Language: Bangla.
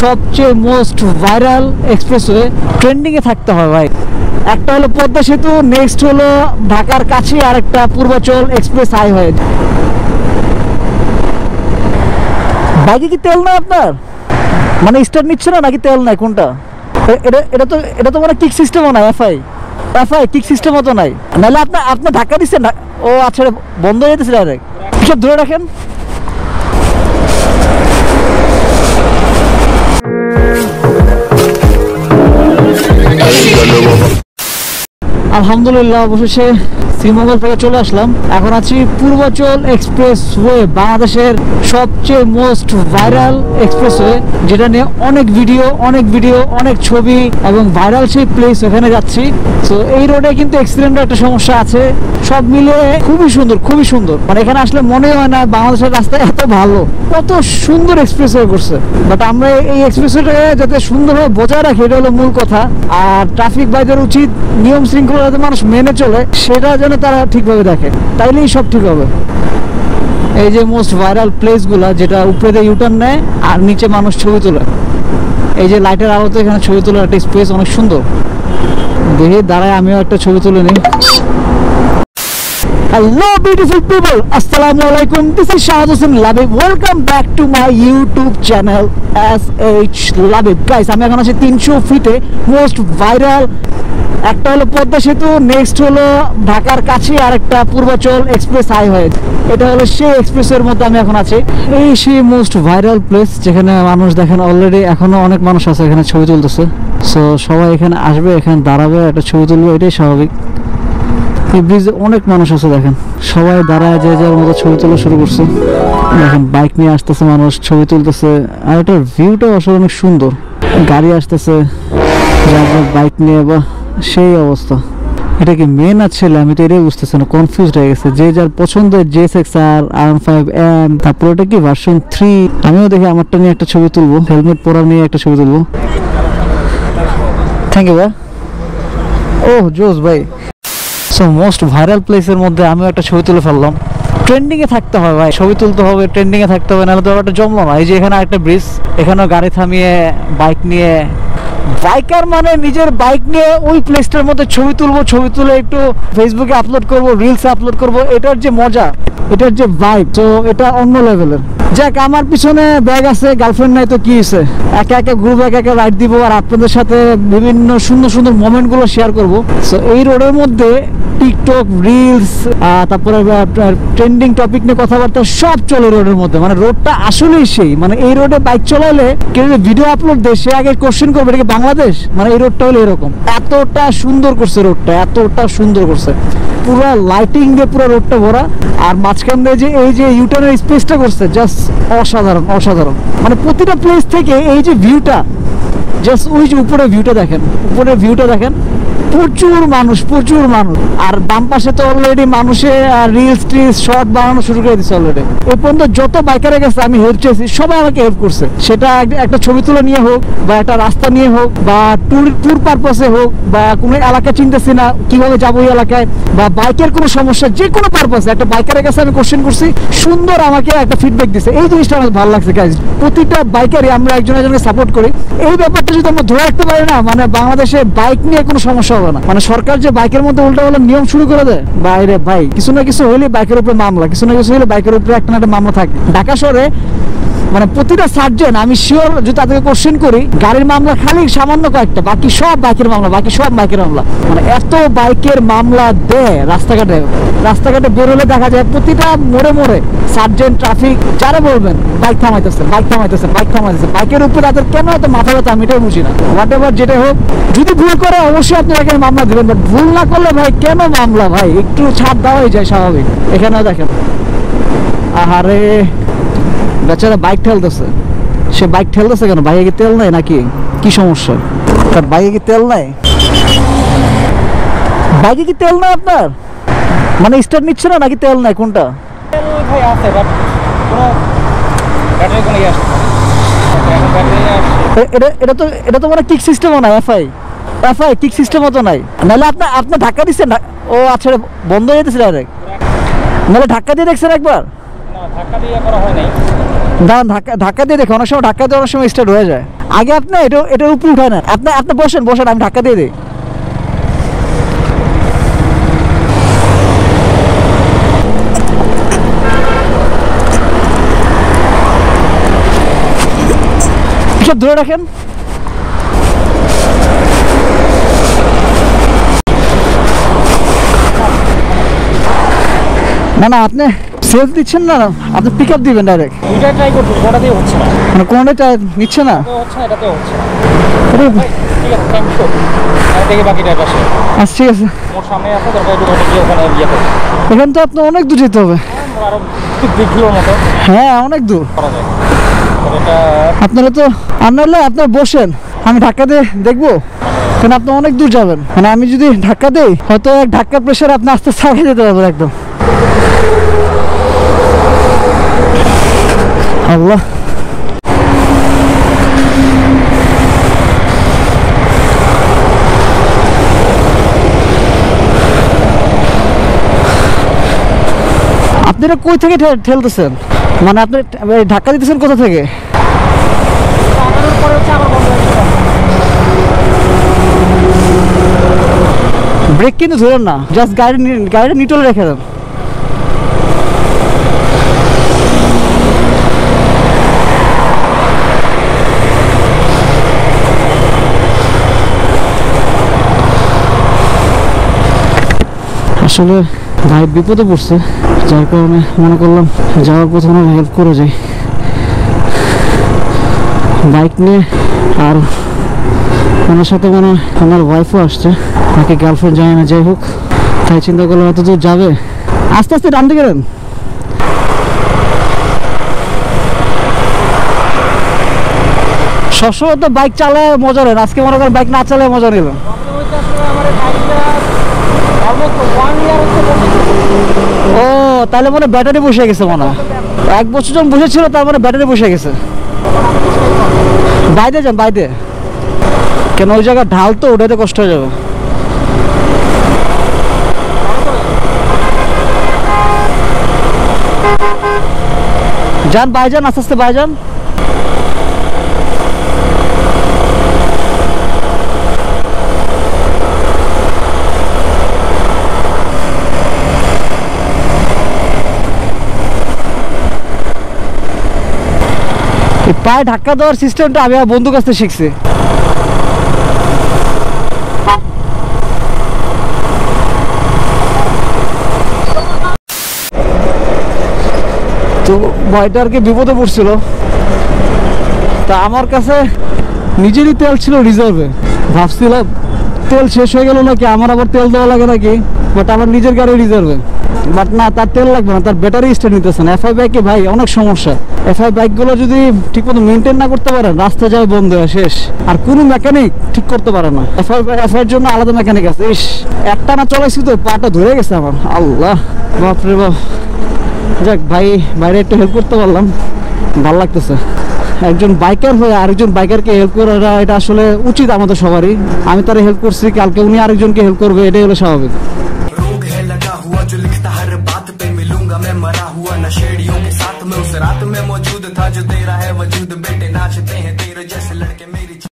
সবচেয়ে মোস্ট ভাইরাল এক্সপ্রেসওয়ে, ট্রেন্ডিং এ থাকতে হয় ভাই। একটা হলো পদ্মা সেতু, নেক্সট হলো ঢাকার কাছে আরেকটা পূর্বাচল এক্সপ্রেস হাইওয়ে। বাইকে কি তেল না আপনার? মানে স্টার্ট নিচ্ছে না নাকি তেল নাই কোনটা? এটা তো মানে কিক সিস্টেমও নাই, এফআই কিক সিস্টেমও তো নাই। নাহলে আপনার ধাক্কা দিচ্ছেন। ও আচ্ছা, বন্ধ হয়ে যেতেছে ডাইরেক্ট। সব ধরে রাখেন। আলহামদুলিল্লাহ, অবশেষে শ্রীমঙ্গল থেকে চলে আসলাম। এখন আছি পূর্বাচল এক্সপ্রেসওয়ে, বাংলাদেশের সবচেয়ে মোস্ট ভাইরাল এক্সপ্রেসওয়ে, যেটা নিয়ে অনেক ভিডিও অনেক ছবি এবং ভাইরাল সেই প্লেস, ওখানে যাচ্ছি। তো এই রোডে কিন্তু অ্যাক্সিডেন্টের একটা সমস্যা আছে। সব মিলে খুবই সুন্দর, মানে এখানে আসলে মনে হয় না বাংলাদেশের রাস্তা এত ভালো, কত সুন্দর এক্সপ্রেসওয়ে করছে। বাট আমরা এই এক্সপ্রেসওয়েটাকে যাতে সুন্দরভাবে বজায় রাখি, এটা হলো মূল কথা। আর ট্রাফিক বাইদের উচিত নিয়ম শৃঙ্খলা যাতে মানুষ মেনে চলে, সেটা যেন তারা ঠিকভাবে দেখে, তাইলেই সব ঠিক হবে। এই যে মোস্ট ভাইরাল প্লেসগুলা, যেটা উপরে ইউটার্ন নেয় আর নিচে মানুষ ছবি তোলে, এই যে লাইটের আলোতে এখানে ছবি তোলার একটা স্পেস অনেক সুন্দর। দেখে দাঁড়ায় আমিও একটা ছবি তুলে নিই। Hello beautiful people, assalamu alaikum, this is Shahad Hussain Labib, welcome back to my YouTube channel SH Labib. Guys, আমি এখন আছি 300 ফিটে মোস্ট ভাইরাল, একটা হলো পদ্মা সেতু, নেক্সট হলো ঢাকার কাছে আরেকটা পূর্বাচল এক্সপ্রেস হাইওয়ে। এটা হলো সেই এক্সপ্রেসের মধ্যে আমি এখন আছি। এই সেই মোস্ট ভাইরাল প্লেস, যেখানে মানুষ দেখেন অলরেডি এখনো অনেক মানুষ আছে এখানে ছবি তুলতেছে। সো সবাই এখানে আসবে, এখানে দাঁড়াবে, একটা ছবি তুলবে, এটাই স্বাভাবিক। এই ব্রিজে অনেক মানুষ আছে, দেখেন সবাই দাঁড়ায় যে যার মতো ছবি তোলা শুরু করছে। দেখেন বাইক নিয়ে আসতেছে মানুষ, ছবি তুলতেছে। আর এটার ভিউটা আসলে অনেক সুন্দর। গাড়ি আসতেছে বাইক নিয়ে, বা সেই অবস্থা। এটা কি মেন আর ছেলে, আমি তো এটাই বুঝতেছি না, কনফিউজ হয়ে গেছে। যে যার পছন্দের JSX-R, R15M, তারপর এটা কি ভার্সন 3। আমিও দেখি আমারটা নিয়ে একটা ছবি তুলবো, হেলমেট পরা নিয়ে একটা ছবি তুলবো। থ্যাংক ইউ ভাই। ও জোস ভাই। সো মোস্ট ভাইরাল প্লেসের মধ্যে আমিও একটা ছবি তুলে ফেললাম। ট্রেন্ডিং এ থাকতে হয় ভাই, ছবি তুলতে হবে, ট্রেন্ডিং এ থাকতে হবে, নাহলে তো একটা জমলো না। এই যে এখানে একটা ব্রিজ, এখানেও গাড়ি থামিয়ে বাইক নিয়ে, বাইকার মানে নিজের বাইক নিয়ে ওই প্লেসটার মধ্যে ছবি তুলবো, ছবি তুলে একটু ফেসবুকে আপলোড করব, রিলসে আপলোড করব। এটার যে মজা, এটার যে ভাইব, তো এটা অন্য লেভেলের। যাক, আমার পিছনে ব্যাগ আছে, গার্লফ্রেন্ড নাই তো কি হয়েছে, একা একা গ্রুপ একা একা রাইড দিব, আর আপনাদের সাথে বিভিন্ন সুন্দর মোমেন্টগুলো শেয়ার করব। সো এই রোডের মধ্যে টিকটক, রিলস, তারপরে ট্রেন্ডিং টপিক নিয়ে কথাবার্তা সব চলে রোডের মধ্যে। মানে রোডটা আসলেই সেই, মানে এই রোডে বাইক চালালে কেউ ভিডিও আপলোড দেয়, সে আগে কোশ্চেন করবে এটা কি বাংলাদেশ। মানে এই রোডটা হলো এরকম, এতটা সুন্দর করছে রোডটা, এতটা সুন্দর করছে, পুরো লাইটিং দিয়ে পুরো রোডটা ভরা। আর মাঝখান দিয়ে যে এই যে ইউটার্নের স্পেসটা করছে, জাস্ট অসাধারণ। মানে প্রতিটা প্লেস থেকে এই যে ভিউটা, জাস্ট ওই যে উপরে ভিউটা দেখেন, প্রচুর মানুষ। আর বাম পাশে তো অলরেডি মানুষে রিলস টিলস শর্ট বানানো শুরু করে দিচ্ছে অলরেডি। এই পর্যন্ত যত বাইকারে গেছে আমি হেল্প চেয়েছি, সবাই আমাকে হেল্প করছে। সেটা একটা ছবি তুলে নিয়ে হোক, বা একটা রাস্তা নিয়ে হোক, বা ট্যুর পারপাসে হোক, বা কোনো এলাকা চিনতেছি না কিভাবে যাবো ওই এলাকায়, বা বাইকের কোনো সমস্যা, যে কোনো পারপাসে একটা বাইকারের কাছে আমি কোশ্চেন করছি, সুন্দর আমাকে একটা ফিডব্যাক দিচ্ছে। এই জিনিসটা আমার ভালো লাগছে গাইজ। প্রতিটা বাইকারই আমরা একজনকে সাপোর্ট করি। এই ব্যাপারটা যদি আমরা ধরে রাখতে পারি না, মানে বাংলাদেশে বাইক নিয়ে কোনো সমস্যা হবে না। মানে সরকার যে বাইকের মধ্যে উল্টা নিয়ম শুরু করে দেয়, বাইরে ভাই কিছু না কিছু হলে বাইকের উপরে মামলা, কিছু না কিছু হলে বাইকের উপরে একটা না একটা মামলা থাকে। ঢাকা শহরে মানে প্রতিটা সার্জেন, আমি শিওর যদি তাদেরকে কোশ্চেন করি, গাড়ির মামলা খালি সামান্য কয়েকটা, বাকি সব বাইকের মামলা। মানে এত বাইকের মামলা দেয় রাস্তাঘাটে বেরোলে দেখা যায় প্রতিটা মোড়ে সার্জেন্ট, ট্রাফিক যারা বলবেন বাইক থামাইতেছে। বাইকের উপরে তাদের কেন এত মাথা ব্যথা, আমি এটাই বুঝি না। হোয়াট এভার, যেটা হোক, যদি ভুল করে অবশ্যই আপনি এখানে মামলা দেবেন, বাট ভুল না করলে ভাই কেন মামলা, ভাই একটু ছাড় দেওয়াই যায় স্বাভাবিক। এখানেও দেখেন, আহারে বেচারা বাইক ঠেলতেছে। সে বাইক ঠেলতেছে কেন? বাইকে কি তেল নাই নাকি? কি সমস্যা তার? বাইকে কি তেল নাই? বাইকে কি তেল নাই আপনার? মানে স্টার্ট নিচ্ছে না নাকি তেল নাই, কোনটা? তেল ভাই আছে, বাট কোনো ব্যাটারি কোনো ইয়ে আসছে না। এটা তো মানে কিক সিস্টেমও নাই, এফআই কিক সিস্টেমও তো নাই। নাহলে আপনি ধাক্কা দিচ্ছেন। ও আচ্ছা, বন্ধ হয়ে যেতেছে ডাইরেক্ট। নাহলে ধাক্কা দিয়ে দেখছেন একবার? ধাক্কা দিয়ে করা হয় নাই। ধাক্কা দিয়ে দেখো, অনেক সময় ধাক্কা দিয়ে অনেক সময় স্টার্ট হয়ে যায়। আগে আপনি এটার উপরে উঠায় না, আপনি বসেন, আমি ধাক্কা দিয়ে দিই। সব ধরে রাখেন। না আপনি সেলফ দিচ্ছেন না, আপনি পিক আপ দিবেন ডাইরেক্ট। দুইটা ট্রাই করছি, ওটা দিয়ে হচ্ছে না, মানে কোনটা নিচ্ছে না, হচ্ছে না, এটাতেও হচ্ছে না। ঠিক আছে, থ্যাংক ইউ। আমি দেখি বাকিটার পাশে। আচ্ছা ঠিক আছে, মোর সামনে আছে, দরকার একটু ধরে গিয়ে ওখানে ইয়ে করবো। এখান তো আপনার অনেক দূর যেতে হবে। আরো 2 কিলোর মতো হ্যাঁ অনেক দূর করা যায়। এটা আপনারা তো আপনার বসেন, আমি ধাক্কা দিয়ে দেখবো, কারণ আপনি অনেক দূর যাবেন। মানে আমি যদি ধাক্কা দেই, হয়তো এক ধাক্কার প্রেশার আপনি আস্তে আগে যেতে পারবেন একদম। আল্লাহ, আপনি এটা কই থেকে ঠেলতেছেন? মানে আপনি ধাক্কা দিতেছেন কোথা থেকে? পরে হচ্ছে আবার বন্ধ হয়ে যাবে। ব্রেক কিন্তু ধরেন না, জাস্ট গাড়িটা নিউট্রালে রেখে দেন। আসলে ভাই বিপদে পড়ছে, যার কারণে মনে করলাম যাওয়ার পথে হেল্প করে যাই। বাইক নিয়ে, আর ওনার সাথে মানে আমার ওয়াইফও আসছে, নাকি গার্লফ্রেন্ড যায় না, যাই হোক, তাই চিন্তা করলাম এত দূর যাবে। আস্তে আস্তে ডান দিকে দেন। সবসময় তো বাইক চালায় মজা নেন, আজকে মনে করেন বাইক না চালায় মজা নিলাম। ও তাহলে মানে ব্যাটারি বসে গেছে মনে হয়, 1 বছর যখন বসেছিল তার মানে ব্যাটারি বসে গেছে। বাইরে যান, বাইরে, কেন ওই জায়গা ঢাল তো, ওটাতে কষ্ট হয়ে যাবে। যান বাইরে যান, আস্তে আস্তে বাইরে যান। পায়ে ধাক্কা দেওয়ার সিস্টেমটা আমি আমার বন্ধুর কাছ থেকে শিখছি। তো ভাইটা আর কি বিপদে পড়ছিল, তা আমার কাছে নিজেরই তেল ছিল রিজার্ভে। ভাবছিলাম তেল শেষ হয়ে গেল নাকি, আমার আবার তেল দেওয়া লাগে নাকি, বাট আমার নিজের গাড়ি রিজার্ভে। বাট না, তার তেল লাগবে না, তার ব্যাটারি স্টার্ট নিতেছে না। এফআই বাইকে ভাই অনেক সমস্যা। এফআই বাইকগুলো যদি ঠিকমতো মেনটেন না করতে পারে, রাস্তা যায় বন্ধ হয়ে শেষ, আর কোনো মেকানিক ঠিক করতে পারে না। এফআইয়ের জন্য আলাদা মেকানিক আছে। ইস, একটা না চলাইছি তো পাটা ধরে গেছে আমার, আল্লাহ, বাপরে বাপ। যাক ভাই, বাইরে একটু হেল্প করতে পারলাম, ভালো লাগতেছে। একজন বাইকার হয়ে আরেকজন বাইকারকে হেল্প করা, এটা আসলে উচিত আমাদের সবারই। আমি তারা হেল্প করছি, কালকে উনি আরেকজনকে হেল্প করবে, এটাই হলো স্বাভাবিক। जो लिखता हर बात पे मिलूंगा मैं मरा हुआ नशेड़ियों के साथ में, उस रात में मौजूद था जो तेरा है वजूद बेटा।